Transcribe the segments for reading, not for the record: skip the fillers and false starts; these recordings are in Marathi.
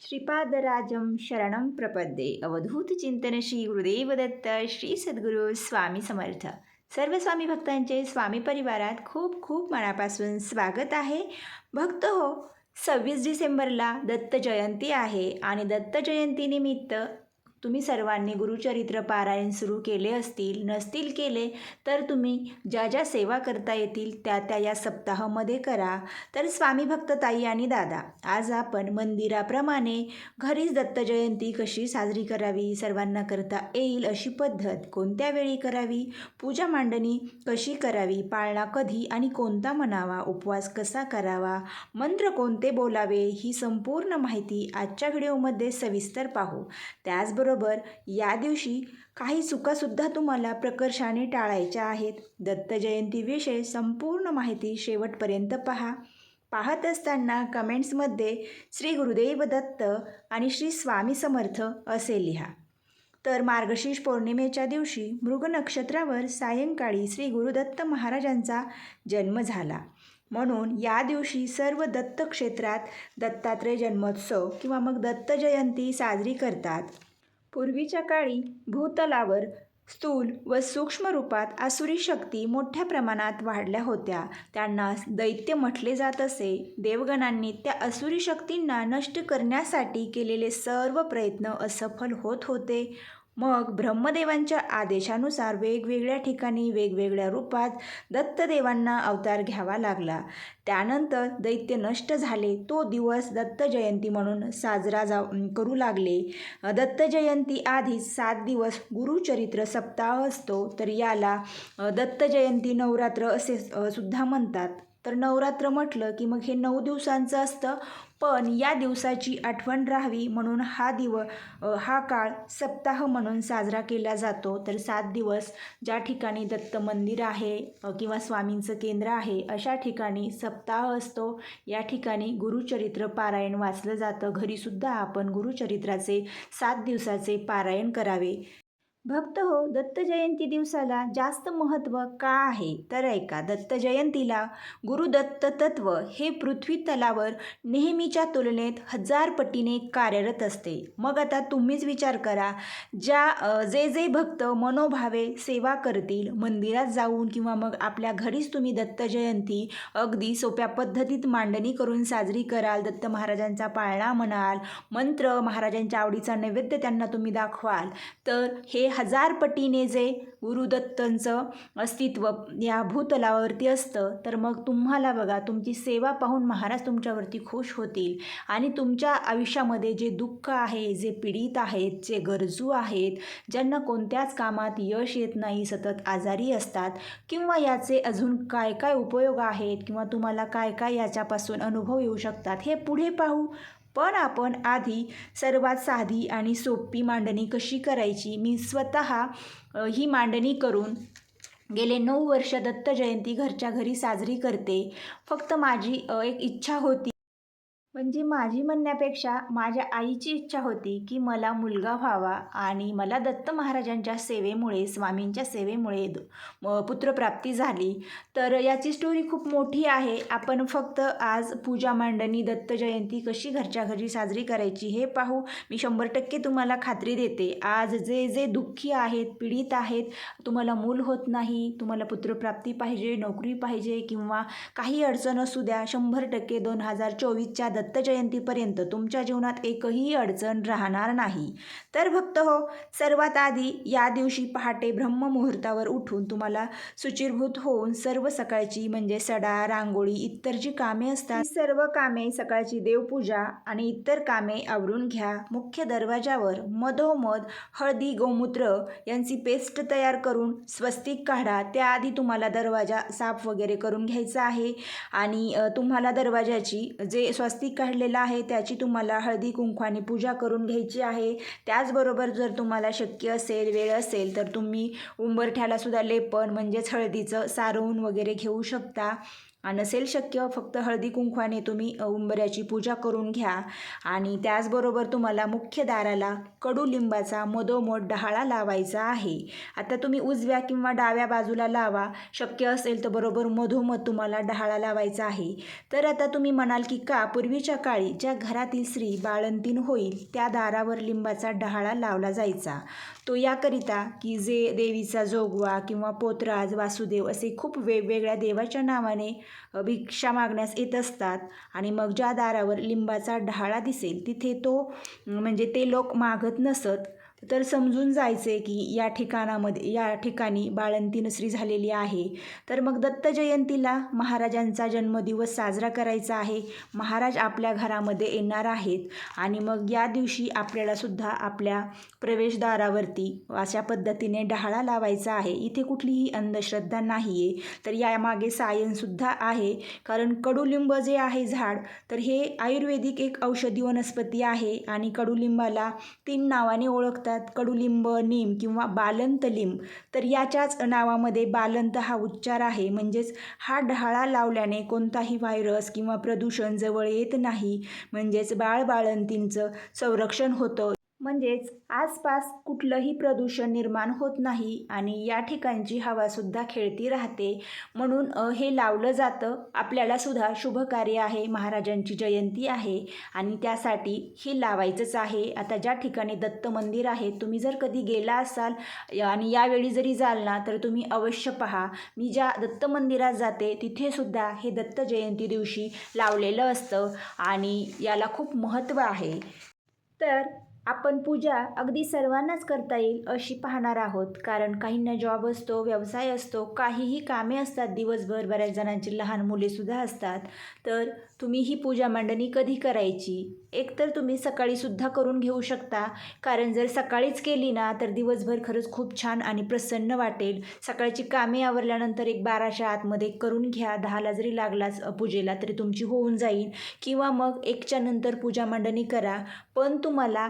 श्रीपादराजं शरणं प्रपद्ये अवधूत चिंतन श्री गुरुदेव दत्त श्री सद्गुरू स्वामी समर्थ. सर्व स्वामी भक्तांचे स्वामी परिवारात खूप खूप मनापासून स्वागत आहे. भक्त हो, 26 डिसेंबरला दत्त जयंती आहे आणि दत्त जयंतीनिमित्त तुम्ही सर्वांनी गुरुचरित्र पारायण सुरू केले असतील, नसतील केले तर तुम्ही ज्या ज्या सेवा करता येतील त्या त्या या सप्ताहामध्ये करा. तर स्वामी भक्त ताई आणि दादा, आज आपण मंदिराप्रमाणे घरीच दत्त जयंती कशी साजरी करावी, सर्वांना करता येईल अशी पद्धत कोणत्या वेळी करावी, पूजा मांडणी कशी करावी, पाळणा कधी आणि कोणता म्हणावा, उपवास कसा करावा, मंत्र कोणते बोलावे, ही संपूर्ण माहिती आजच्या व्हिडिओमध्ये सविस्तर पाहू. त्याचबरोबर या दिवशी काही चुकासुद्धा तुम्हाला प्रकर्षाने टाळायच्या आहेत. दत्त जयंतीविषयी संपूर्ण माहिती शेवटपर्यंत पहा. पाहत असताना कमेंट्समध्ये श्री गुरुदेव दत्त आणि श्री स्वामी समर्थ असे लिहा. तर मार्गशीर्ष पौर्णिमेच्या दिवशी मृग नक्षत्रावर सायंकाळी श्री गुरुदत्त महाराजांचा जन्म झाला. म्हणून या दिवशी सर्व दत्त क्षेत्रात दत्तात्रय जन्मोत्सव किंवा मग दत्त जयंती साजरी करतात. पूर्वीच्या काळी भूतलावर स्थूल व सूक्ष्म रूपात आसुरी शक्ती मोठ्या प्रमाणात वाढल्या होत्या. त्यांना दैत्य म्हटले जात असे. देवगणांनी त्या आसुरी शक्तींना नष्ट करण्यासाठी केलेले सर्व प्रयत्न असफल होत होते. मग ब्रह्मदेवांच्या आदेशानुसार वेगवेगळ्या ठिकाणी वेगवेगळ्या रूपात दत्तदेवांना अवतार घ्यावा लागला. त्यानंतर दैत्य नष्ट झाले. तो दिवस दत्त जयंती म्हणून साजरा करू लागले. दत्त जयंती आधी 7 दिवस गुरुचरित्र सप्ताह असतो, तर याला दत्त जयंती नवरात्र असे सुद्धा म्हणतात. तर नवरात्र म्हटलं की मग हे 9 दिवसांचं असतं, पण या दिवसाची आठवण राहावी म्हणून हा काळ सप्ताह म्हणून साजरा केला जातो. तर 7 दिवस ज्या ठिकाणी दत्त मंदिर आहे किंवा स्वामींचं केंद्र आहे अशा ठिकाणी सप्ताह असतो. या ठिकाणी गुरुचरित्र पारायण वाचलं जातं. घरीसुद्धा आपण गुरुचरित्राचे 7 दिवसाचे पारायण करावे. भक्त हो, दत्त जयंती दिवसाला जास्त महत्त्व का आहे तर ऐका. दत्त जयंतीला गुरुदत्त तत्व हे पृथ्वी तलावर नेहमीच्या तुलनेत 1000 पटीने कार्यरत असते. मग आता तुम्हीच विचार करा, जे भक्त मनोभावे सेवा करतील, मंदिरात जाऊन किंवा मग आपल्या घरीच तुम्ही दत्त जयंती अगदी सोप्या पद्धतीत मांडणी करून साजरी कराल, दत्त महाराजांचा पाळणा म्हणाल, मंत्र महाराजांच्या आवडीचा नैवेद्य त्यांना तुम्ही दाखवाल, तर हे 1000 पटीने जे गुरुदत्तांचं अस्तित्व या भूतलावरती असतं. तर मग तुम्हाला बघा, तुमची सेवा पाहून महाराज तुमच्यावरती खुश होतील आणि तुमच्या आयुष्यामध्ये जे दुःख आहे, जे पीडित आहेत, जे गरजू आहेत, ज्यांना कोणत्याच कामात यश येत नाही, सतत आजारी असतात किंवा याचे अजून काय काय उपयोग आहेत किंवा तुम्हाला काय काय याच्यापासून अनुभव येऊ शकतात, हे पुढे पाहू. पण आपण आधी सर्वात साधी आणि सोपी मांडणी कशी करायची, मी स्वतः ही मांडणी करून गेले 9 वर्ष दत्त जयंती घरच्या घरी साजरी करते. फक्त माझी एक इच्छा होती, म्हणजे माझी म्हणण्यापेक्षा माझ्या आईची इच्छा होती की मला मुलगा व्हावा आणि मला दत्त महाराजांच्या सेवेमुळे, स्वामींच्या सेवेमुळे पुत्रप्राप्ती झाली. तर याची स्टोरी खूप मोठी आहे. आपण फक्त आज पूजा मांडणी दत्त जयंती कशी घरच्या घरी साजरी करायची हे पाहू. मी 100% तुम्हाला खात्री देते, आज जे दुःखी आहेत, पीडित आहेत, तुम्हाला मूल होत नाही, तुम्हाला पुत्रप्राप्ती पाहिजे, नोकरी पाहिजे किंवा काही अडचण असू द्या, 100% 2024च्या दत्त जयंतीपर्यंत तुमच्या जीवनात एकही अडचण राहणार नाही. तर भक्त हो, सर्वात आधी या दिवशी पहाटे ब्रह्ममुहूर्तावर उठून तुम्हाला शुचिर्भूत होऊन सर्व सकाळची म्हणजे सडा, रांगोळी इतर जी कामे असतात, सर्व कामे, सकाळची देवपूजा आणि इतर कामे आवरून घ्या. मुख्य दरवाजावर मधोमध हळदी, गोमूत्र यांची पेस्ट तयार करून स्वस्तिक काढा. त्याआधी तुम्हाला दरवाजा साफ वगैरे करून घ्यायचा आहे आणि तुम्हाला दरवाजाची जे स्वस्तिक काढलेला आहे त्याची तुम्हाला हळदी कुंकवाने पूजा करून घ्यायची आहे. त्याचबरोबर जर तुम्हाला शक्य असेल, वेळ असेल, तर तुम्ही उंबरठ्याला सुद्धा लेपन म्हणजेच हळदीचं सारवून वगैरे घेऊ शकता. नसेल शक्य फक्त हळदी कुंकवाने तुम्ही उंबऱ्याची पूजा करून घ्या. आणि त्याचबरोबर तुम्हाला मुख्य दाराला कडुलिंबाचा मधोमध डहाळा लावायचा आहे. आता तुम्ही उजव्या किंवा डाव्या बाजूला लावा, शक्य असेल तर बरोबर मधोमध तुम्हाला डहाळा लावायचा आहे. तर आता तुम्ही म्हणाल की का पूर्वीच्या काळी ज्या घरातील स्त्री बाळंतीण होईल त्या दारावर लिंबाचा डहाळा लावला जायचा. तो याकरिता की जे देवीचा जोगवा किंवा पोतराज, वासुदेव असे खूप वेगवेगळ्या देवाच्या नावाने भिक्षा मागण्यास येत असतात. आणि मग ज्या दारावर लिंबाचा डहाळा दिसेल तिथे तो म्हणजे ते लोक मागत नसत, तर समजून जायचे की या ठिकाणी बाळंतीण स्त्री झालेली आहे. तर मग दत्त जयंतीला महाराजांचा जन्मदिवस साजरा करायचा आहे. महाराज आपल्या घरामध्ये येणार आहेत आणि मग या दिवशी आपल्याला सुद्धा आपल्या प्रवेशद्वारावरती अशा पद्धतीने डहाळा लावायचा आहे. इथे कुठलीही अंधश्रद्धा नाही आहे. तर यामागे सायन्ससुद्धा आहे. कारण कडुलिंब जे आहे झाड, तर हे आयुर्वेदिक एक औषधी वनस्पती आहे आणि कडुलिंबाला 3 नावाने ओळखतात. कडुलिंब, नीम किंवा बालंत लिंब. तर याच्याच नावामध्ये बालंत हा उच्चार आहे. म्हणजेच हा डहाळा लावल्याने कोणताही व्हायरस किंवा प्रदूषण जवळ येत नाही. म्हणजेच बाळंतींचं संरक्षण होतं. म्हणजेच आसपास कुठलंही प्रदूषण निर्माण होत नाही आणि या ठिकाणची हवासुद्धा खेळती राहते. म्हणून हे लावलं जातं. आपल्याला सुद्धा शुभ कार्य आहे, महाराजांची जयंती आहे आणि त्यासाठी हे लावायचंच आहे. आता ज्या ठिकाणी दत्त मंदिर आहे, तुम्ही जर कधी गेला असाल आणि यावेळी जरी जाल ना, तर तुम्ही अवश्य पहा. मी ज्या दत्त मंदिरात जाते तिथे सुद्धा हे दत्त जयंती दिवशी लावलेलं असतं आणि याला खूप महत्त्व आहे. तर आपण पूजा अगदी सर्वांनाच करता येईल अशी पाहणार आहोत. कारण काहींना जॉब असतो, व्यवसाय असतो, काहीही कामे असतात दिवसभर, बऱ्याच जणांची लहान मुलेसुद्धा असतात. तर तुम्ही ही पूजा मांडणी कधी करायची? एकतर तुम्ही सकाळीसुद्धा करून घेऊ शकता. कारण जर सकाळीच केली ना तर दिवसभर खरंच खूप छान आणि प्रसन्न वाटेल. सकाळची कामे आवरल्यानंतर एक 12च्या आतमध्ये करून घ्या. 10ला जरी लागलाच पूजेला तरी तुमची होऊन जाईल. किंवा मग 1च्या नंतर पूजा मांडणी करा. पण तुम्हाला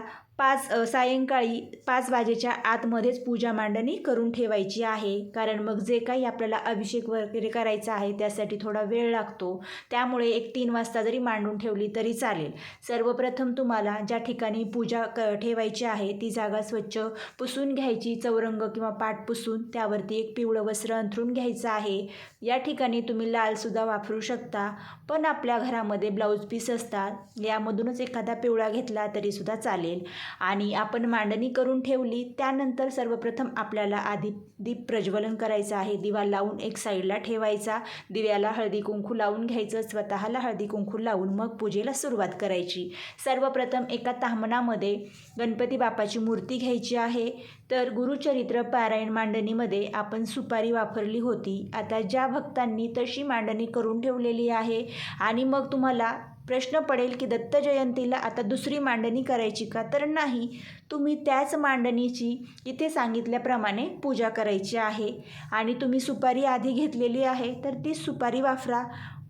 सायंकाळी 5 वाजेच्या आतमध्येच पूजा मांडणी करून ठेवायची आहे. कारण मग जे काही आपल्याला अभिषेक वगैरे करायचा आहे त्यासाठी थोडा वेळ लागतो. त्यामुळे 3 वाजता जरी मांडून ठेवली तरी चालेल. सर्वप्रथम तुम्हाला ज्या ठिकाणी पूजा ठेवायची आहे ती जागा स्वच्छ पुसून घ्यायची. चौरंग किंवा पाट पुसून त्यावरती एक पिवळं वस्त्र अंथरून घ्यायचं आहे. या ठिकाणी तुम्ही लालसुद्धा वापरू शकता. पण आपल्या घरामध्ये ब्लाऊज पीस असतात, यामधूनच एखादा पिवळा घेतला तरीसुद्धा चालेल. आणि आपण मांडणी करून ठेवली. त्यानंतर सर्वप्रथम आपल्याला आधी दीप प्रज्वलन करायचं आहे. दिवा लावून एक साईडला ठेवायचा. दिव्याला हळदी कुंकू लावून घ्यायचं. स्वतःला हळदी कुंकू लावून मग पूजेला सुरुवात करायची. सर्वप्रथम एका ताम्हणामध्ये गणपती बाप्पाची मूर्ती घ्यायची आहे. तर गुरुचरित्र पारायण मांडणीमध्ये आपण सुपारी वापरली होती. आता ज्या भक्तांनी तशी मांडणी करून ठेवलेली आहे आणि मग तुम्हाला प्रश्न पडेल की दत्त जयंतीला आता दुसरी मांडणी करायची का? तर नाही, तुम्ही त्याच मांडणीची इथे सांगितल्याप्रमाणे पूजा करायची आहे. आणि तुम्ही सुपारी आधी घेतलेली आहे तर ती सुपारी वापरा.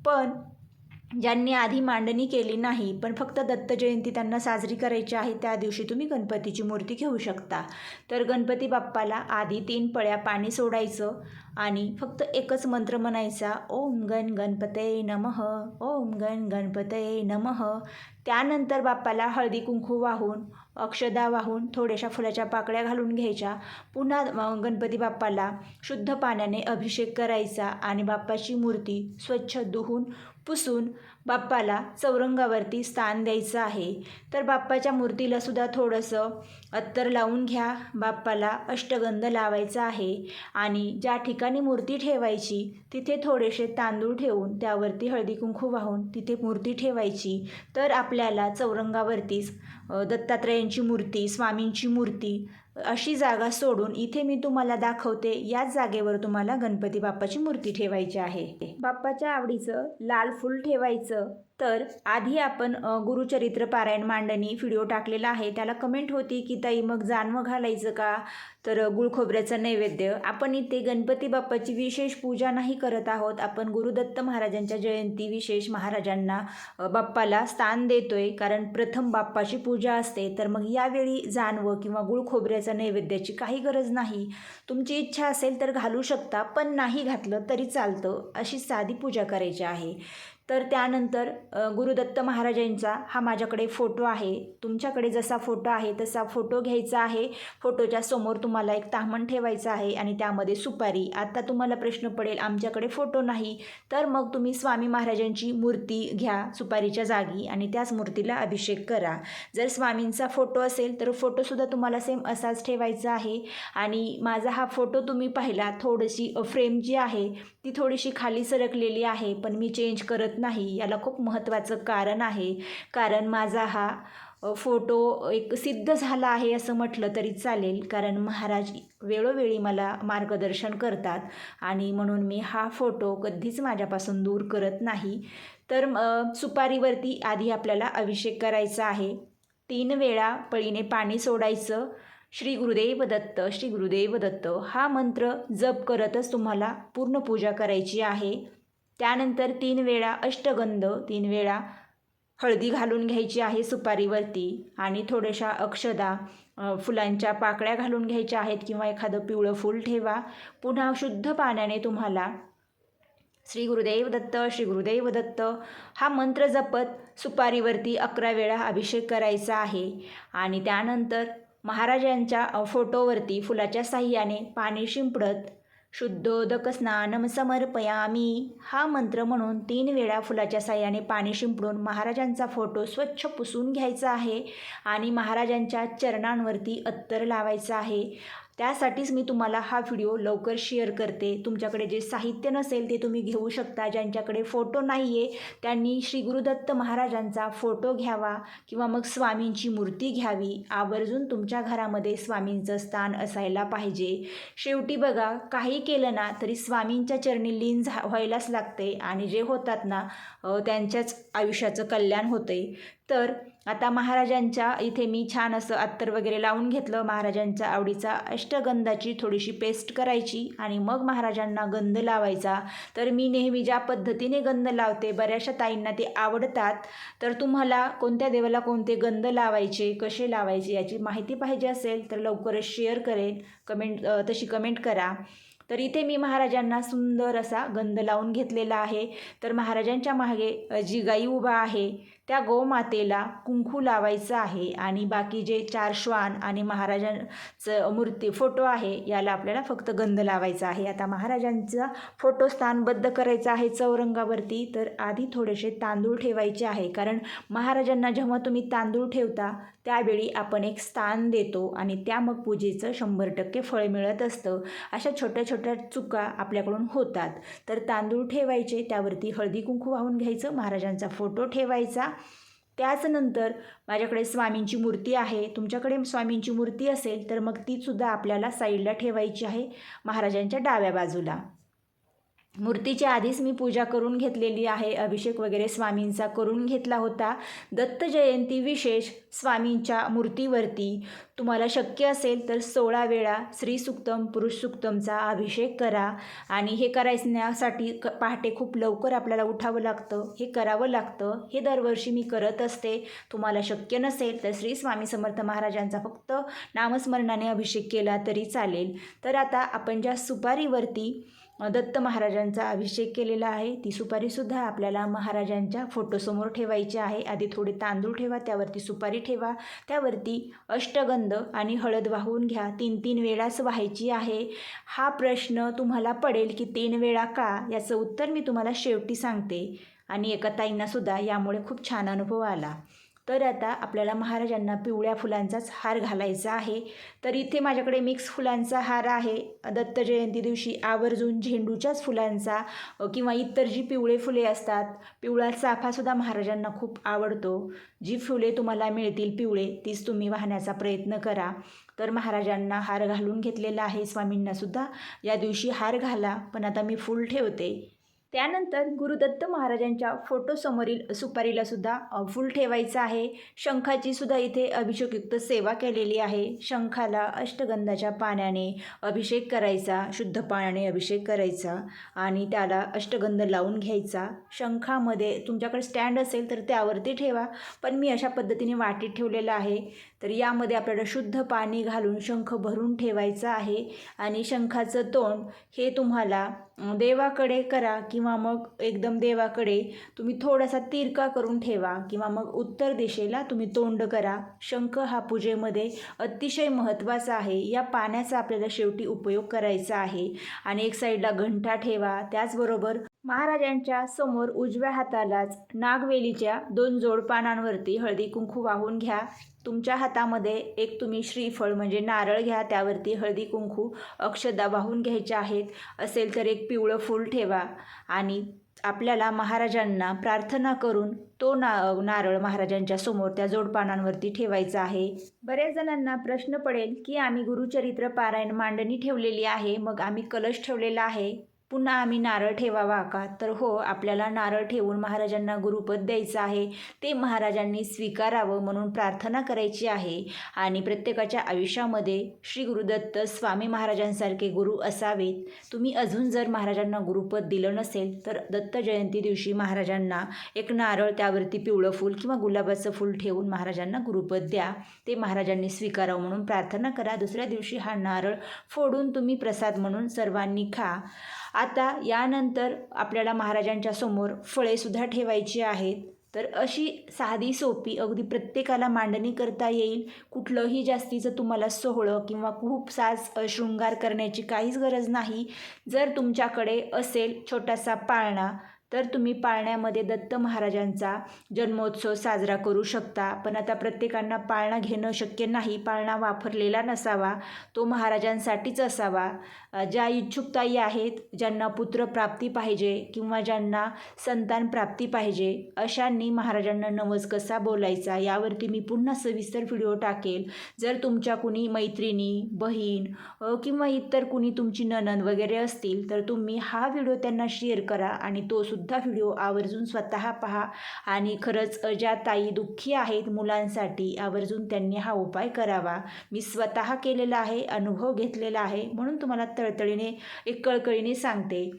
पण ज्यांनी आधी मांडणी केली नाही पण फक्त दत्त जयंती त्यांना साजरी करायची आहे, त्या दिवशी तुम्ही गणपतीची मूर्ती घेऊ शकता. तर गणपती बाप्पाला आधी 3 पळ्या पाणी सोडायचं आणि फक्त एकच मंत्र म्हणायचा, ओम गण गणपतये नमः, ओम गण गणपतये नमः. त्यानंतर बाप्पाला हळदी कुंकू वाहून, अक्षदा वाहून, थोड्याशा फुलाच्या पाकळ्या घालून घ्यायच्या. पुन्हा गणपती बाप्पाला शुद्ध पाण्याने अभिषेक करायचा आणि बाप्पाची मूर्ती स्वच्छ धुवून पुसून बाप्पाला चौरंगावरती स्थान द्यायचं आहे. तर बाप्पाच्या मूर्तीला सुद्धा थोडंसं अत्तर लावून घ्या. बाप्पाला अष्टगंध लावायचा आहे आणि ज्या ठिकाणी मूर्ती ठेवायची तिथे थोडेसे तांदूळ ठेवून त्यावरती हळदी कुंकू वाहून तिथे मूर्ती ठेवायची. तर आपल्याला चौरंगावरतीच दत्तात्रयांची मूर्ती, स्वामींची मूर्ती अशी जागा सोडून इथे मी तुम्हाला दाखवते, याच जागेवर तुम्हाला गणपती बाप्पाची मूर्ती ठेवायची आहे. बाप्पाच्या आवडीचं लाल फूल ठेवायचं तर आधी आपण गुरुचरित्र पारायण मांडणी व्हिडिओ टाकलेला आहे. त्याला कमेंट होती की ताई मग जानवं घालायचं का? तर गुळ खोबऱ्याचं नैवेद्य. आपण इथे गणपती बाप्पाची विशेष पूजा नाही करत आहोत. आपण गुरुदत्त महाराजांच्या जयंती विशेष महाराजांना बाप्पाला स्थान देतोय, कारण प्रथम बाप्पाची पूजा असते. तर मग यावेळी जानवं किंवा गुळ खोबऱ्याच्या नैवेद्याची काही गरज नाही. तुमची इच्छा असेल तर घालू शकता, पण नाही घातलं तरी चालतं. अशी साधी पूजा करायची आहे. तर त्यानंतर गुरुदत्त महाराजांचा हा माझ्याकडे फोटो आहे. तुमच्याकडे जसा फोटो आहे तसा फोटो घ्यायचा आहे. फोटोच्या समोर तुम्हाला एक ताम्हण ठेवायचं आहे आणि त्यामध्ये सुपारी. आता तुम्हाला प्रश्न पडेल, आमच्याकडे फोटो नाही, तर मग तुम्ही स्वामी महाराजांची मूर्ती घ्या सुपारीच्या जागी आणि त्याच मूर्तीला अभिषेक करा. जर स्वामींचा फोटो असेल तर फोटोसुद्धा तुम्हाला सेम असाच ठेवायचा आहे. आणि माझा हा फोटो तुम्ही पाहिला, थोडीशी फ्रेम जी आहे ती थोडीशी खाली सरकलेली आहे, पण मी चेंज करत नाही. याला खूप महत्त्वाचं कारण आहे. कारण माझा हा फोटो एक सिद्ध झाला आहे असं म्हटलं तरी चालेल, कारण महाराज वेळोवेळी मला मार्गदर्शन करतात आणि म्हणून मी हा फोटो कधीच माझ्यापासून दूर करत नाही. तर सुपारीवरती आधी आपल्याला अभिषेक करायचा आहे. 3 वेळा पळीने पाणी सोडायचं. श्री गुरुदेव दत्त, श्री गुरुदेव दत्त हा मंत्र जप करतच तुम्हाला पूर्ण पूजा करायची आहे. त्यानंतर 3 वेळा अष्टगंध, 3 वेळा हळदी घालून घ्यायची आहे सुपारीवरती आणि थोड्याशा अक्षदा, फुलांच्या पाकळ्या घालून घ्यायच्या आहेत किंवा एखादं पिवळं फूल ठेवा. पुन्हा शुद्ध पाण्याने तुम्हाला श्री गुरुदेव दत्त, श्री गुरुदेव दत्त हा मंत्र जपत सुपारीवरती 11 वेळा अभिषेक करायचा आहे. आणि त्यानंतर महाराजांच्या फोटोवरती फुलाच्या साह्याने पाणी शिंपडत शुद्धोदक स्नानम समर्पयामी हा मंत्र म्हणून 3 वेळा फुलाच्या साह्याने पाणी शिंपडून महाराजांचा फोटो स्वच्छ पुसून घ्यायचा आहे आणि महाराजांच्या चरणांवरती अत्तर लावायचा आहे. त्यासाठीच मी तुम्हाला हा व्हिडिओ लवकर शेअर करते. तुमच्याकडे जे साहित्य नसेल ते तुम्ही घेऊ शकता. ज्यांच्याकडे फोटो नाही आहे त्यांनी श्री गुरुदत्त महाराजांचा फोटो घ्यावा किंवा मग स्वामींची मूर्ती घ्यावी. आवर्जून तुमच्या घरामध्ये स्वामींचं स्थान असायला पाहिजे. शेवटी बघा, काही केलं ना तरी स्वामींच्या चरणी लीन व्हायलाच लागते आणि जे होतात ना त्यांच्याच आयुष्याचं कल्याण होते. तर आता महाराजांच्या इथे मी छान असं अत्तर वगैरे लावून घेतलं. महाराजांच्या आवडीचा अष्टगंधाची थोडीशी पेस्ट करायची आणि मग महाराजांना गंध लावायचा. तर मी नेहमी ज्या पद्धतीने गंध लावते, बऱ्याचशा ताईंना ते आवडतात. तर तुम्हाला कोणत्या देवाला कोणते गंध लावायचे, कसे लावायचे याची माहिती पाहिजे असेल तर लवकरच शेअर करेन. तशी कमेंट करा. तर इथे मी महाराजांना सुंदर असा गंध लावून घेतलेला आहे. तर महाराजांच्या मागे जी गाई उभा आहे त्या गोमातेला कुंकू लावायचं आहे आणि बाकी जे 4 श्वान आणि महाराजांचं मूर्ती फोटो आहे याला आपल्याला फक्त गंध लावायचा आहे. आता महाराजांचा फोटो स्थानबद्ध करायचा आहे चौरंगावरती. तर आधी थोडेसे तांदूळ ठेवायचे आहे, कारण महाराजांना जेव्हा तुम्ही तांदूळ ठेवता त्यावेळी आपण एक स्थान देतो आणि त्या मग पूजेचं 100% फळ मिळत असतं. अशा छोट्या छोट्या चुका आपल्याकडून होतात. तर तांदूळ ठेवायचे, त्यावरती हळदी कुंकू वाहून घ्यायचं, महाराजांचा फोटो ठेवायचा. त्याचनंतर माझ्याकडे स्वामींची मूर्ती आहे. तुमच्याकडे स्वामींची मूर्ती असेल तर मग तीसुद्धा आपल्याला साईडला ठेवायची आहे, महाराजांच्या डाव्या बाजूला. मूर्तीच्या आधीच मी पूजा करून घेतलेली आहे. अभिषेक वगैरे स्वामींचा करून घेतला होता. दत्त जयंती विशेष स्वामींच्या मूर्तीवरती तुम्हाला शक्य असेल तर 16 वेळा श्री सुक्तम, पुरुष सुक्तमचा अभिषेक करा. आणि हे करायसाठी पहाटे खूप लवकर आपल्याला उठावं लागतं, हे करावं लागतं. हे दरवर्षी मी करत असते. तुम्हाला शक्य नसेल तर श्री स्वामी समर्थ महाराजांचा फक्त नामस्मरणाने अभिषेक केला तरी चालेल. तर आता आपण ज्या सुपारीवरती दत्त महाराजांचा अभिषेक केलेला आहे ती सुपारीसुद्धा आपल्याला महाराजांच्या फोटोसमोर ठेवायची आहे. आधी थोडे तांदूळ ठेवा, त्यावरती सुपारी ठेवा, त्यावरती अष्टगंध आणि हळद वाहून घ्या. 3-3 वेळाच व्हायची आहे. हा प्रश्न तुम्हाला पडेल की 3 वेळा का, याचं उत्तर मी तुम्हाला शेवटी सांगते. आणि एका ताईंनासुद्धा यामुळे खूप छान अनुभव आला. तर आता आपल्याला महाराजांना पिवळ्या फुलांचाच हार घालायचा आहे. तर इथे माझ्याकडे मिक्स फुलांचा हार आहे. दत्त जयंती दिवशी आवर्जून झेंडूच्याच फुलांचा किंवा इतर जी पिवळे फुले असतात, पिवळा चाफासुद्धा महाराजांना खूप आवडतो. जी फुले तुम्हाला मिळतील पिवळे तीच तुम्ही वाहण्याचा प्रयत्न करा. तर महाराजांना हार घालून घेतलेला आहे. स्वामींनासुद्धा या दिवशी हार घाला, पण आता मी फूल ठेवते. त्यानंतर गुरुदत्त महाराजांच्या फोटोसमोरील सुपारीला सुद्धा फूल ठेवायचं आहे. शंखाची सुद्धा इथे अभिषेकयुक्त सेवा केलेली आहे. शंखाला अष्टगंधाच्या पाण्याने अभिषेक करायचा, शुद्ध पाण्याने अभिषेक करायचा आणि त्याला अष्टगंध लावून घ्यायचा. शंखामध्ये तुमच्याकडे स्टँड असेल तर त्यावरती ठेवा, पण मी अशा पद्धतीने वाटीत ठेवलेलं आहे. तर यामध्ये आपल्याला शुद्ध पाणी घालून शंख भरून ठेवायचा आहे आणि शंखाचं तोंड हे तुम्हाला देवाकडे करा किंवा मग एकदम देवाकडे तुम्ही थोडासा तिरका करून ठेवा किंवा मग उत्तर दिशेला तुम्ही तोंड करा. शंख हा पूजेमध्ये अतिशय महत्त्वाचा आहे. या पाण्याचा आपल्याला शेवटी उपयोग करायचा आहे आणि एक साईडला घंटा ठेवा. त्याचबरोबर महाराजांच्या समोर उजव्या हातालाच नागवेलीच्या 2 जोड पानांवरती हळदी कुंकू वाहून घ्या. तुमच्या हातामध्ये एक तुम्ही श्रीफळ म्हणजे नारळ घ्या, त्यावरती हळदी कुंकू अक्षदा वाहून घ्यायच्या आहेत. असेल तर एक पिवळं फूल ठेवा आणि आपल्याला महाराजांना प्रार्थना करून तो नारळ महाराजांच्या समोर त्या जोडपानांवरती ठेवायचा आहे. बऱ्याच जणांना प्रश्न पडेल की आम्ही गुरुचरित्र पारायण मांडणी ठेवलेली आहे, मग आम्ही कलश ठेवलेला आहे, पुन्हा आम्ही नारळ ठेवावा का? तर हो, आपल्याला नारळ ठेवून महाराजांना गुरुपद द्यायचं आहे. ते महाराजांनी स्वीकारावं म्हणून प्रार्थना करायची आहे आणि प्रत्येकाच्या आयुष्यामध्ये श्री गुरुदत्त स्वामी महाराजांसारखे गुरु असावेत. तुम्ही अजून जर महाराजांना गुरुपद दिलं नसेल तर दत्त जयंती दिवशी महाराजांना एक नारळ, त्यावरती पिवळं फूल किंवा गुलाबाचं फूल ठेवून महाराजांना गुरुपद द्या. ते महाराजांनी स्वीकारावं म्हणून प्रार्थना करा. दुसऱ्या दिवशी हा नारळ फोडून तुम्ही प्रसाद म्हणून सर्वांनी खा. आता यानंतर आपल्याला महाराजांच्या समोर फळेसुद्धा ठेवायची आहेत. तर अशी साधी सोपी अगदी प्रत्येकाला मांडणी करता येईल. कुठलंही जास्तीचं तुम्हाला सोहळं किंवा खूप साज शृंगार करण्याची काहीच गरज नाही. जर तुमच्याकडे असेल छोटासा पाळणा तर तुम्ही पाळण्यामध्ये दत्त महाराजांचा जन्मोत्सव साजरा करू शकता. पण आता प्रत्येकांना पाळणा घेणं शक्य नाही. पाळणा वापरलेला नसावा, तो महाराजांसाठीच असावा. ज्या इच्छुक ताई आहेत, ज्यांना पुत्रप्राप्ती पाहिजे किंवा ज्यांना संतान प्राप्ती पाहिजे, अशांनी महाराजांना नवस कसा बोलायचा यावरती मी पुन्हा सविस्तर व्हिडिओ टाकेल. जर तुमच्या कुणी मैत्रिणी, बहीण किंवा इतर कुणी तुमची नणंद वगैरे असतील तर तुम्ही हा व्हिडिओ त्यांना शेअर करा आणि तो सुद्धा व्हिडिओ आवर्जून स्वतः पहा. आणि खरंच ज्या ताई दुःखी आहेत मुलांसाठी, आवर्जून त्यांनी हा उपाय करावा. मी स्वतः केलेला आहे, अनुभव घेतलेला आहे, म्हणून तुम्हाला तळतळीने एक कळकळीने सांगते.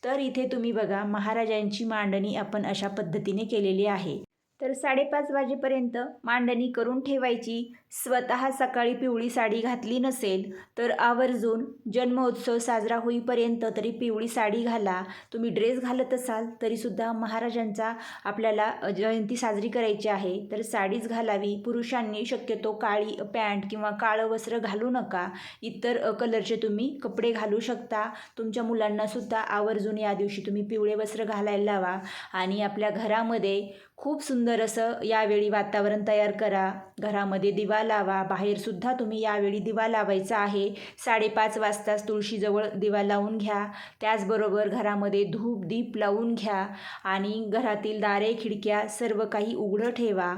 तर इथे तुम्ही बघा, महाराजांची मांडणी आपण अशा पद्धतीने केलेली आहे. तर 5:30 वाजेपर्यंत मांडणी करून ठेवायची. स्वतः सकाळी पिवळी साडी घातली नसेल तर आवर्जून जन्मोत्सव साजरा होईपर्यंत तरी पिवळी साडी घाला. तुम्ही ड्रेस घालत असाल तरीसुद्धा महाराजांचा आपल्याला जयंती साजरी करायची आहे तर साडीच घालावी. पुरुषांनी शक्यतो काळी पॅन्ट किंवा काळं वस्त्र घालू नका. इतर कलरचे तुम्ही कपडे घालू शकता. तुमच्या मुलांनासुद्धा आवर्जून या दिवशी तुम्ही पिवळे वस्त्र घालायला लावा आणि आपल्या घरामध्ये खूप सुंदर असं यावेळी वातावरण तयार करा. घरामध्ये दिवा लावा. बाहेरसुद्धा तुम्ही यावेळी दिवा लावायचा आहे. 5:30 वाजताच तुळशीजवळ दिवा लावून घ्या. त्याचबरोबर घरामध्ये धूप दीप लावून घ्या आणि घरातील दारे खिडक्या सर्व काही उघडं ठेवा.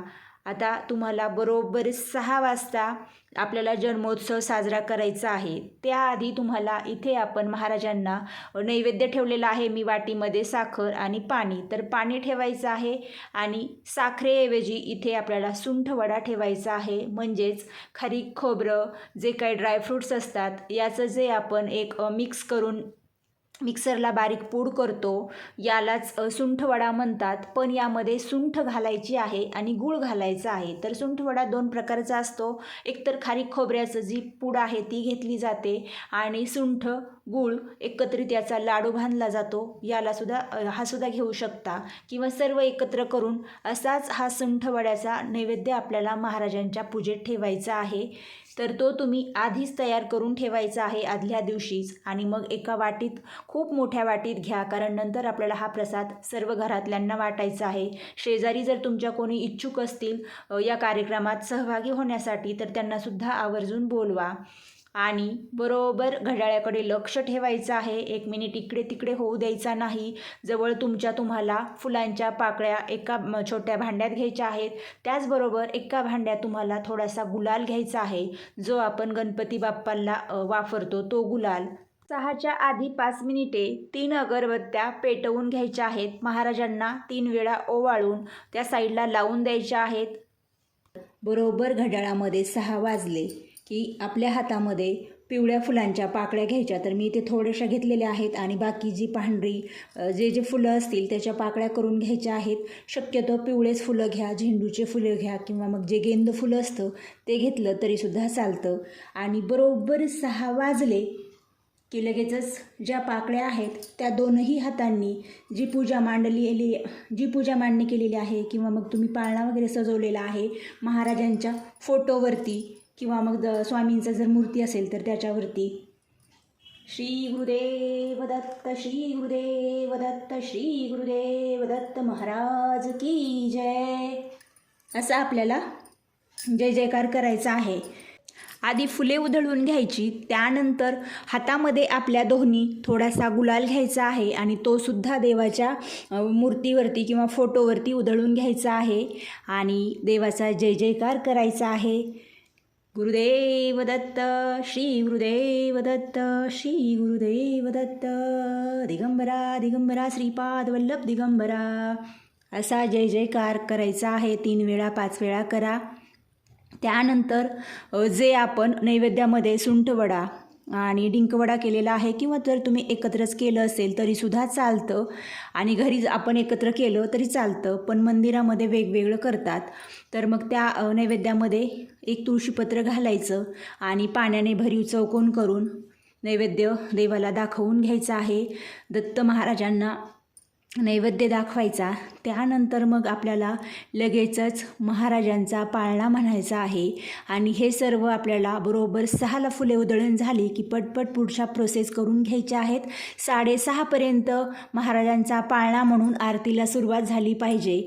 आता तुम्हाला बरोबर 6 वाजता आपल्याला जन्मोत्सव साजरा करायचा आहे. त्याआधी तुम्हाला इथे आपण महाराजांना नैवेद्य ठेवलेला आहे. मी वाटीमध्ये साखर आणि पाणी, तर पाणी ठेवायचं आहे आणि साखरेऐवजी इथे आपल्याला सुंठ वडा ठेवायचा आहे. म्हणजेच खारीक, खोबरं, जे काही ड्रायफ्रूट्स असतात याचं जे आपण एक मिक्स करून मिक्सरला बारीक पूड करतो, यालाच सुंठवडा म्हणतात. पण यामध्ये सुंठ घालायची आहे आणि गूळ घालायचा आहे. तर सुंठवडा 2 प्रकारचा असतो. एकतर खारीक खोबऱ्याचं जी पूड आहे ती घेतली जाते आणि सुंठ गूळ एकत्रित याचा लाडू बांधला जातो. हा सुद्धा घेऊ शकता किंवा सर्व एकत्र करून असाच हा सुंठवड्याचा नैवेद्य आपल्याला महाराजांच्या पूजेत ठेवायचा आहे. तर तो तुम्ही आधीच तयार करून ठेवायचा आहे आदल्या दिवशीच. आणि मग एका वाटीत, खूप मोठ्या वाटीत घ्या, कारण नंतर आपल्याला हा प्रसाद सर्व घरातल्यांना वाटायचा आहे. शेजारी जर तुमच्या कोणी इच्छुक असतील या कार्यक्रमात सहभागी होण्यासाठी तर त्यांनासुद्धा आवर्जून बोलवा. आणि बरोबर घड्याळाकडे लक्ष ठेवायचं आहे. 1 मिनिट इकडे तिकडे होऊ द्यायचा नाही. जवळ तुम्हाला फुलांच्या पाकळ्या एका छोट्या भांड्यात घ्यायच्या आहेत. त्याचबरोबर एका भांड्यात तुम्हाला थोडासा गुलाल घ्यायचा आहे, जो आपण गणपती बाप्पाला वापरतो तो गुलाल. 6च्या आधी 5 मिनिटे 3 अगरबत्त्या पेटवून घ्यायच्या आहेत. महाराजांना 3 वेळा ओवाळून त्या साईडला लावून द्यायच्या आहेत. बरोबर घड्याळामध्ये 6 वाजले की आपल्या हातामध्ये पिवळ्या फुलांच्या पाकळ्या घ्यायच्या. तर मी इथे थोड्याशा घेतलेल्या आहेत आणि बाकी जी पांढरी जे फुलं असतील त्याच्या पाकळ्या करून घ्यायच्या आहेत. शक्यतो पिवळेच फुलं घ्या, झेंडूचे फुलं घ्या किंवा मग जे गेंद फुलं असतं ते घेतलं तरीसुद्धा चालतं. आणि बरोबर 6 वाजले की लगेचच ज्या पाकळ्या आहेत त्या दोनही हातांनी जी पूजा मांडणी केलेली आहे किंवा मग तुम्ही पाळणा वगैरे सजवलेला आहे महाराजांच्या फोटोवरती किंवा मग स्वामींचा जर मूर्ती असेल तर त्याच्यावरती श्री गुरुदेव दत्त, श्री गुरुदेव दत्त, श्री गुरुदेव दत्त महाराज की जय असा आपल्याला जय जयकार करायचा आहे. आधी फुले उधळून घ्यायची. त्यानंतर हातामध्ये आपल्या दोन्ही थोडासा गुलाल घ्यायचा आहे आणि तो सुद्धा देवाच्या मूर्तीवरती किंवा फोटोवरती उधळून घ्यायचा आहे आणि देवाचा जय जयकार करायचा आहे. गुरुदेव दत्त, श्री गुरुदेव दत्त, श्री गुरुदेव दत्त, दिगंबरा दिगंबरा श्रीपाद वल्लभ दिगंबरा असा जय जयकार करायचा आहे. 3 वेळा 5 वेळा करा. त्यानंतर जे आपण नैवेद्यामध्ये सुंठवडा आणि डिंकवडा केलेला आहे किंवा जर तुम्ही एकत्रच केलं असेल तरीसुद्धा चालतं आणि घरी आपण एकत्र केलं तरी चालतं, पण मंदिरामध्ये वेगवेगळं करतात. तर मग त्या नैवेद्यामध्ये एक तुळशीपत्र घालायचं आणि पाण्याने भरीव चौकोन करून नैवेद्य देवाला दाखवून घ्यायचा आहे. दत्त महाराजांना नैवेद्य दाखवायचा. त्यानंतर मग आपल्याला लगेचच महाराजांचा पाळणा म्हणायचा आहे आणि हे सर्व आपल्याला बरोबर 6ला फुले उधळून झाली की पटपट पुढच्या प्रोसेस करून घ्यायच्या आहेत. 6:30पर्यंत महाराजांचा पाळणा म्हणून आरतीला सुरुवात झाली पाहिजे.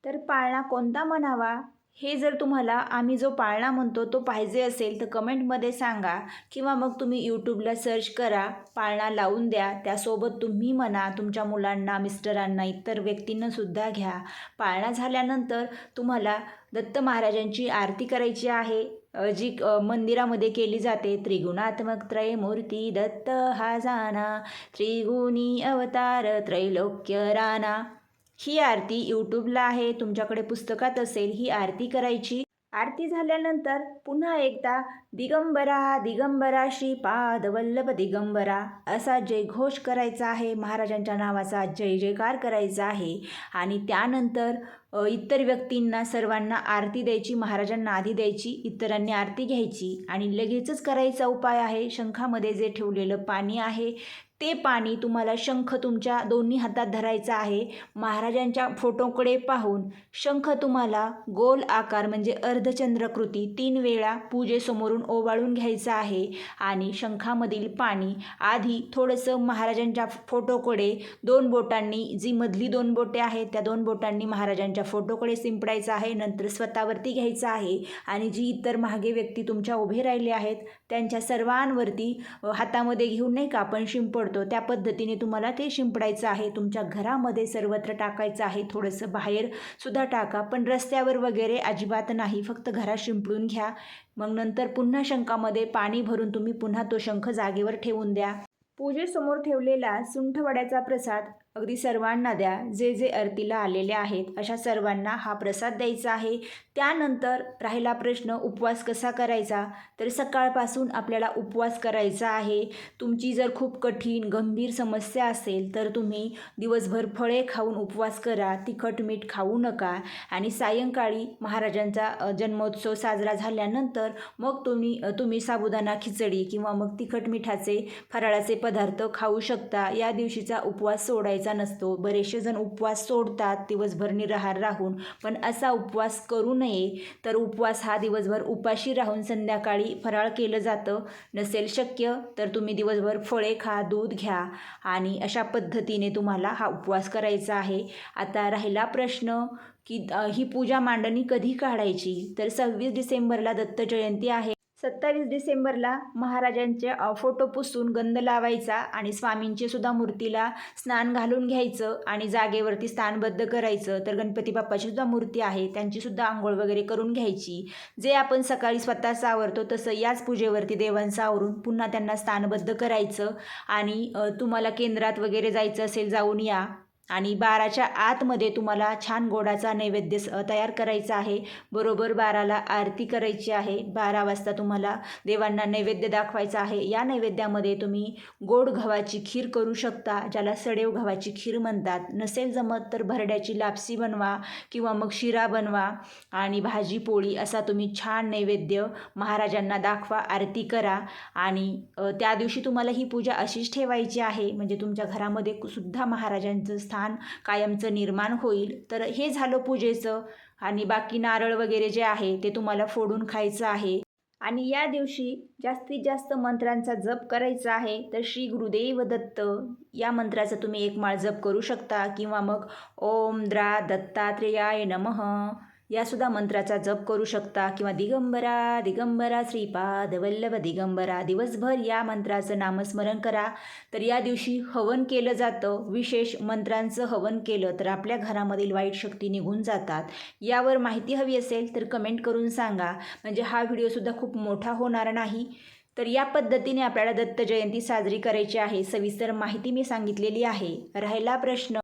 तर पाळणा कोणता म्हणावा हे जर तुम्हाला आम्ही जो पाळणा म्हणतो तो पाहिजे असेल तर कमेंटमध्ये सांगा किंवा मग तुम्ही यूट्यूबला सर्च करा, पाळणा लावून द्या. त्यासोबत तुम्ही म्हणा, तुमच्या मुलांना, मिस्टरांना, इतर व्यक्तींनासुद्धा घ्या. पाळणा झाल्यानंतर तुम्हाला दत्त महाराजांची आरती करायची आहे जी मंदिरामध्ये केली जाते. त्रिगुणात्मक त्रयमूर्ती दत्त हा जाना, त्रिगुणी अवतार त्रैलोक्य राना. ही आरती यूट्यूबला आहे, तुमच्याकडे पुस्तकात असेल ही आरती करायची. आरती झाल्यानंतर पुन्हा एकदा दिगंबरा दिगंबरा श्रीपाद वल्लभ दिगंबरा असा जयघोष करायचा आहे. महाराजांच्या नावाचा जय जयकार करायचा आहे आणि त्यानंतर इतर व्यक्तींना सर्वांना आरती द्यायची. महाराजांना आधी द्यायची, इतरांनी आरती घ्यायची आणि लगेचच करायचा उपाय आहे. शंखामध्ये जे ठेवलेलं पाणी आहे ते पाणी तुम्हाला शंख तुमच्या दोन्ही हातात धरायचा आहे. महाराजांच्या फोटोकडे पाहून शंख तुम्हाला गोल आकार म्हणजे अर्धचंद्रकृती 3 वेळा पूजेसमोरून ओवाळून घ्यायचं आहे आणि शंखामधील पाणी आधी थोडंसं महाराजांच्या फोटोकडे 2 बोटांनी, जी मधली 2 बोटे आहेत त्या 2 बोटांनी महाराजांच्या फोटोकडे शिंपडायचं आहे. नंतर स्वतःवरती घ्यायचं आहे आणि जी इतर मागे व्यक्ती तुमच्या उभे राहिले आहेत त्यांच्या सर्वांवरती हातामध्ये घेऊन नाही का आपण शिंपडतो त्या पद्धतीने तुम्हाला ते शिंपडायचं आहे. तुमच्या घरामध्ये सर्वत्र टाकायचं आहे, थोडंसं बाहेर सुद्धा टाका, पण रस्त्यावर वगैरे अजिबात नाही, फक्त घरात शिंपडून घ्या. मग नंतर पुन्हा शंखामध्ये पाणी भरून तुम्ही पुन्हा तो शंख जागेवर ठेवून द्या. पूजेसमोर ठेवलेला सुंठवड्याचा प्रसाद अगदी सर्वांना द्या. जे जे आरतीला आलेले आहेत अशा सर्वांना हा प्रसाद द्यायचा आहे. त्यानंतर राहिला प्रश्न उपवास कसा करायचा, तर सकाळपासून आपल्याला उपवास करायचा आहे. तुमची जर खूप कठीण गंभीर समस्या असेल तर तुम्ही दिवसभर फळे खाऊन उपवास करा, तिखट मीठ खाऊ नका आणि सायंकाळी महाराजांचा जन्मोत्सव साजरा झाल्यानंतर मग तुम्ही साबुदाणा खिचडी किंवा मग तिखट मिठाचे फराळाचे पदार्थ खाऊ शकता. या दिवशीचा उपवास सोडायचा नसतो. बरेचसे जण उपवास सोडतात दिवसभर निराहार राहून, पण असा उपवास करू नये. तर उपवास हा दिवसभर उपाशी राहून संध्याकाळी फराळ केलं जातं. नसेल शक्य तर तुम्ही दिवसभर फळे खा, दूध घ्या आणि अशा पद्धतीने तुम्हाला हा उपवास करायचा आहे. आता राहिला प्रश्न की ही पूजा मांडणी कधी काढायची, तर 26 डिसेंबरला दत्त जयंती आहे. 27 डिसेंबरला महाराजांचे फोटो पुसून गंध लावायचा आणि स्वामींची सुद्धा मूर्तीला स्नान घालून घ्यायचं आणि जागेवरती स्थानबद्ध करायचं. तर गणपती बाप्पाची सुद्धा मूर्ती आहे, त्यांची सुद्धा आंघोळ वगैरे करून घ्यायची. जे आपण सकाळी स्वतःच आवरतो तसं याच पूजेवरती देवांचं आवरून पुन्हा त्यांना स्थानबद्ध करायचं. आणि तुम्हाला केंद्रात वगैरे जायचं असेल जाऊन या. आणि 12च्या आतमध्ये तुम्हाला छान गोडाचा नैवेद्य तयार करायचा आहे. बरोबर 12ला आरती करायची आहे. 12 वाजता तुम्हाला देवांना नैवेद्य दाखवायचा आहे. या नैवेद्यामध्ये तुम्ही गोड गव्हाची खीर करू शकता, ज्याला सडेव गव्हाची खीर म्हणतात. नसेल जमत तर भरड्याची लापसी बनवा किंवा मग शिरा बनवा आणि भाजी पोळी असा तुम्ही छान नैवेद्य महाराजांना दाखवा, आरती करा. आणि त्या दिवशी तुम्हाला ही पूजा अशीच ठेवायची आहे, म्हणजे तुमच्या घरामध्ये सुद्धा महाराजांचं स्थान कायमचं निर्माण होईल. तर हे झालं पूजेचं. आणि बाकी नारळ वगैरे जे आहे ते तुम्हाला फोडून खायचं आहे. आणि या दिवशी जास्तीत जास्त मंत्रांचा जप करायचा आहे. तर श्री गुरुदेव दत्त या मंत्राचा तुम्ही एक माळ जप करू शकता किंवा मग ओम द्रा दत्तात्रेयाय नमः यासुद्धा मंत्राचा जप करू शकता किंवा दिगंबरा दिगंबरा श्रीपाद वल्लभ दिगंबरा दिवसभर या मंत्राचं नामस्मरण करा. तर या दिवशी हवन केलं जातं. विशेष मंत्रांचं हवन केलं तर आपल्या घरामधील वाईट शक्ती निघून जातात. यावर माहिती हवी असेल तर कमेंट करून सांगा, म्हणजे हा व्हिडिओसुद्धा खूप मोठा होणार नाही. तर या पद्धतीने आपल्याला दत्त जयंती साजरी करायची आहे. सविस्तर माहिती मी सांगितलेली आहे. राहिला प्रश्न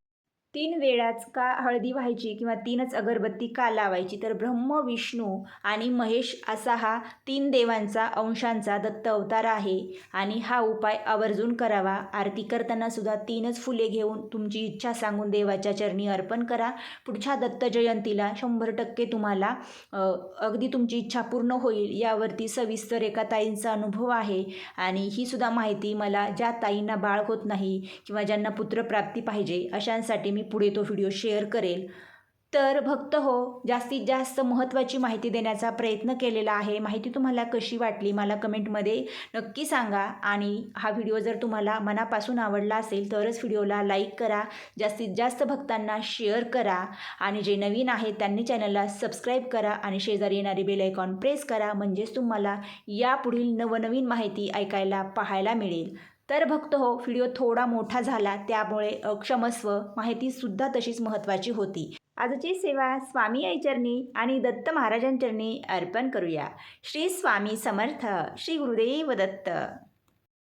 3 वेळाच का हळदी व्हायची किंवा 3च अगरबत्ती का लावायची, तर ब्रह्म विष्णू आणि महेश असा हा 3 देवांचा अंशांचा दत्त अवतार आहे. आणि हा उपाय आवर्जून करावा. आरती करताना सुद्धा 3च फुले घेऊन तुमची इच्छा सांगून देवाच्या चरणी अर्पण करा. पुढच्या दत्त जयंतीला 100% तुम्हाला अगदी तुमची इच्छा पूर्ण होईल. यावरती सविस्तर एका ताईंचा अनुभव आहे. आणि ही सुद्धा माहिती मला ज्या ताईंना बाळ होत नाही किंवा ज्यांना पुत्रप्राप्ती पाहिजे अशांसाठी मी पुढे तो व्हिडिओ शेअर करेल. तर भक्त हो, जास्तीत जास्त महत्त्वाची माहिती देण्याचा प्रयत्न केलेला आहे. माहिती तुम्हाला कशी वाटली मला कमेंटमध्ये नक्की सांगा. आणि हा व्हिडिओ जर तुम्हाला मनापासून आवडला असेल तरच व्हिडिओला लाईक करा, जास्तीत जास्त भक्तांना शेअर करा. आणि जे नवीन आहेत त्यांनी चॅनलला सबस्क्राईब करा आणि शेजारी येणारी बेल आयकॉन प्रेस करा, म्हणजेच तुम्हाला यापुढील नवनवीन माहिती ऐकायला पाहायला मिळेल. तर भक्त हो, व्हिडिओ थोडा मोठा झाला त्यामुळे क्षमस्व. माहितीसुद्धा तशीच महत्त्वाची होती. आजची सेवा स्वामी आईचरणी आणि दत्त महाराजांचरणी अर्पण करूया. श्री स्वामी समर्थ. श्री गुरुदेव दत्त.